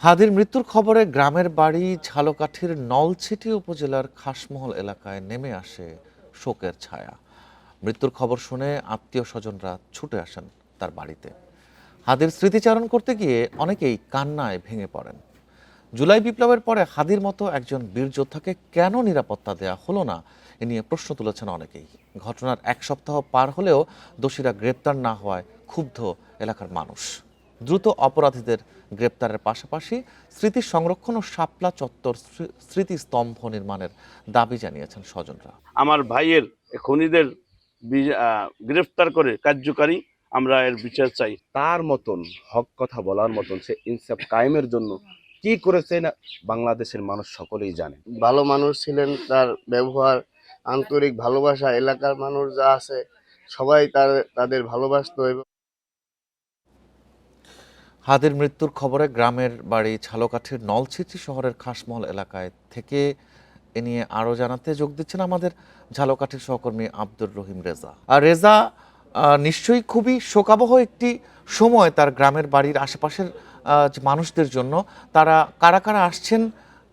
হাদির মৃত্যুর খবরে গ্রামের বাড়ি ঝালকাঠির নলছিটি উপজেলার খাসমহল এলাকায় নেমে আসে শোকের ছায়া। মৃত্যুর খবর শুনে আত্মীয় স্বজনরা ছুটে আসেন তার বাড়িতে। হাদির স্মৃতিচারণ করতে গিয়ে অনেকেই কান্নায় ভেঙে পড়েন। জুলাই বিপ্লবের পরে হাদির মতো একজন বীর যোদ্ধাকে কেন নিরাপত্তা দেয়া হলো না, এ নিয়ে প্রশ্ন তুলেছেন অনেকেই। ঘটনার এক সপ্তাহ পার হলেও দোষীরা গ্রেপ্তার না হওয়ায় ক্ষুব্ধ এলাকার মানুষ। দ্রুত অপরাধীদের গ্রেপ্তারের পাশাপাশি স্মৃতি সংরক্ষণ ও শাপলা চত্বর স্মৃতিস্তম্ভ নির্মাণের দাবি জানিয়েছেন স্বজনরা। আমার ভাইয়ের খুনিদের গ্রেফতার করে কার্যকারী আমরা এর বিচার চাই। তার মতন হক কথা বলার মতন সে ইনসাফ কায়েমের জন্য কি করেছেন বাংলাদেশের মানুষ সকলেই জানে। ভালো মানুষ ছিলেন, তার ব্যবহার, আন্তরিক ভালোবাসা, এলাকার মানুষ যা আছে সবাই তাদের ভালোবাসতো। হাদির মৃত্যুর খবরে গ্রামের বাড়ি ঝালকাঠির নলছিটি শহরের খাসমহল এলাকায় থেকে এ নিয়ে আরও জানাতে যোগ দিচ্ছেন আমাদের ঝালকাঠির সহকর্মী আব্দুর রহিম রেজা। আর রেজা, নিশ্চয়ই খুবই শোকাবহ একটি সময় তার গ্রামের বাড়ির আশেপাশের যে মানুষদের জন্য। তারা কারা কারা আসছেন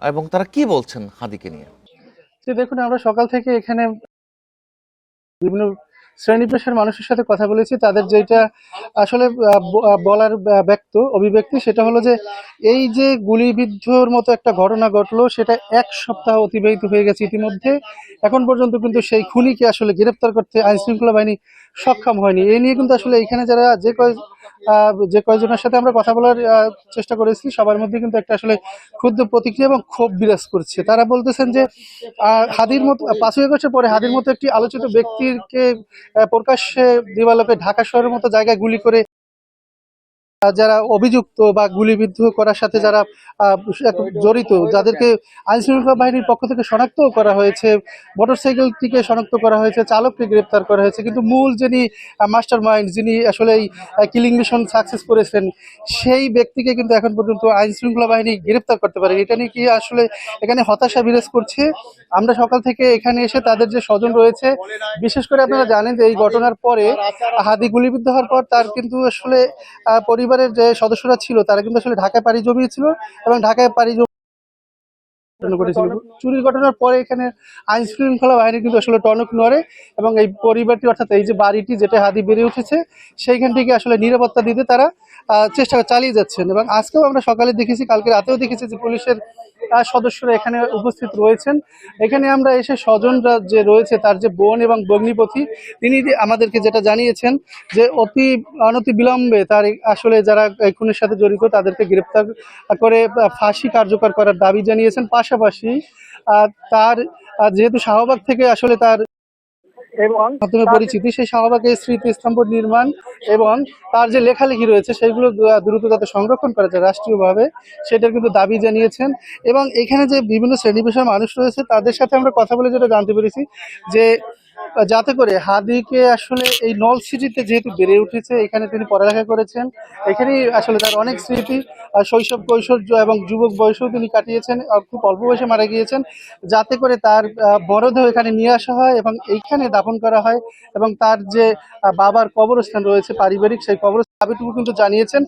এবং তারা কি বলছেন হাদিকে নিয়ে? দেখুন, আমরা সকাল থেকে এখানে বিভিন্ন শ্রেণী পেশার মানুষের সাথে কথা বলেছি। তাদের যেটা আসলে বলার অভিব্যক্তি সেটা হলো যে এই যে গুলিবিদ্ধর মতো একটা ঘটনা ঘটলো, সেটা এক সপ্তাহ অতিবাহিত হয়ে গেছে ইতিমধ্যে। এখন পর্যন্ত কিন্তু সেই খুনিকে আসলে গ্রেফতার করতে আইন শৃঙ্খলা বাহিনী সক্ষম হয়নি। এ নিয়ে কিন্তু আসলে এখানে যারা যে কয়জনের সাথে আমরা কথা বলার চেষ্টা করেছি, সবার মধ্যে কিন্তু একটা আসলে ক্ষুদ্র প্রতিক্রিয়া এবং ক্ষোভ বিরাজ করছে। তারা বলতেছেন যে হাদির মতো 5ই আগস্টের পরে হাদির মতো একটি আলোচিত ব্যক্তিকে প্রকাশ্যে দিবালোকে ঢাকা শহরের মতো জায়গায় গুলি করে যারা অভিযুক্ত বা গুলিবিদ্ধ করার সাথে যারা জড়িত, যাদেরকে আইন শৃঙ্খলা বাহিনীর পক্ষ থেকে শনাক্ত করা হয়েছে, মোটরসাইকেলটিকে শনাক্ত করা হয়েছে, চালককে গ্রেপ্তার করা হয়েছে, কিন্তু মূল যিনি মাস্টার মাইন্ড, যিনি আসলে এই কিলিং মিশন সাকসেস করেছেন, সেই ব্যক্তিকে কিন্তু এখন পর্যন্ত আইন শৃঙ্খলা বাহিনী গ্রেপ্তার করতে পারেনি। এটা নিয়ে কি আসলে এখানে হতাশা বিরাজ করছে। আমরা সকাল থেকে এখানে এসে তাদের যে স্বজন রয়েছে, বিশেষ করে আপনারা জানেন যে এই ঘটনার পরে হাদি গুলিবিদ্ধ হওয়ার পর তার কিন্তু আসলে পরিবারের যে সদস্যরা ছিল তারা কিন্তু আসলে ঢাকায় পাড়ি জমিয়েছিল এবং ঢাকায় পাড়ি ঘটেছিল। চুরির ঘটনার পরে এখানে আইন শৃঙ্খলা বাহিনী কিন্তু আসলে টনক নড়ে এবং এই পরিবারটি, অর্থাৎ এই যে বাড়িটি যেটা হাদি বেড়ে উঠেছে, সেইখান থেকে আসলে নিরাপত্তা দিতে তারা চেষ্টা চালিয়ে যাচ্ছেন। এবং আজকেও আমরা সকালে দেখেছি, কালকে রাতেও দেখেছি যে পুলিশের সদস্যরা এখানে উপস্থিত রয়েছেন। এখানে আমরা এসে স্বজনরা যে রয়েছে, তার যে বোন এবং ভগ্নিপতি, তিনি আমাদেরকে যেটা জানিয়েছেন যে অনতি বিলম্বে তার আসলে যারা খুনের সাথে জড়িত তাদেরকে গ্রেপ্তার করে ফাঁসি কার্যকর করার দাবি জানিয়েছেন। পাশাপাশি তার যেহেতু শাহবাগ থেকে আসলে তার মাধ্যমে পরিচিতি, সেই শাহবাগের স্মৃতিস্তম্ভ নির্মাণ এবং তার যে লেখালেখি রয়েছে সেগুলো দ্রুত যাতে সংরক্ষণ করা যায় রাষ্ট্রীয়ভাবে, সেটার কিন্তু দাবি জানিয়েছেন। এবং এখানে যে বিভিন্ন শ্রেণী পেশার মানুষ রয়েছে তাদের সাথে আমরা কথা বলে যেটা জানতে পেরেছি যে যাতে করে হাদিকে আসলে এই নলছিটিতে যেহেতু বেড়ে উঠেছে, এখানে তিনি পড়ালেখা করেছেন, এখানেই আসলে তার অনেক স্মৃতি, শৈশব কৈশোর এবং যুবক বয়সেও তিনি কাটিয়েছেন, খুব অল্প বয়সে মারা গিয়েছেন, যাতে করে তার মরদেহ এখানে নিয়ে আসা হয় এবং এইখানে দাফন করা হয়। এবং তার যে বাবার কবরস্থান রয়েছে পারিবারিক, সেই কবরস্থান দাবিটুকু কিন্তু জানিয়েছেন।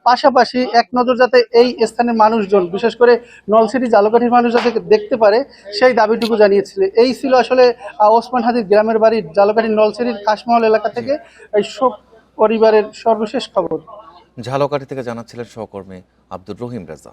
পাশাপাশি এক নজর যাতে এই স্থানের মানুষজন, বিশেষ করে নলছিটি ঝালকাঠির মানুষ যাতে দেখতে পারে, সেই দাবিটুকু জানিয়েছিলেন। এই ছিল আসলে ওসমান হাদির গ্রামের বাড়ির ঝালকাঠির নলছিটির খাসমহল এলাকা থেকে এই শোক পরিবারের সর্বশেষ খবর। ঝালকাঠি থেকে জানাচ্ছিলেন সহকর্মী আব্দুর রহিম রেজা।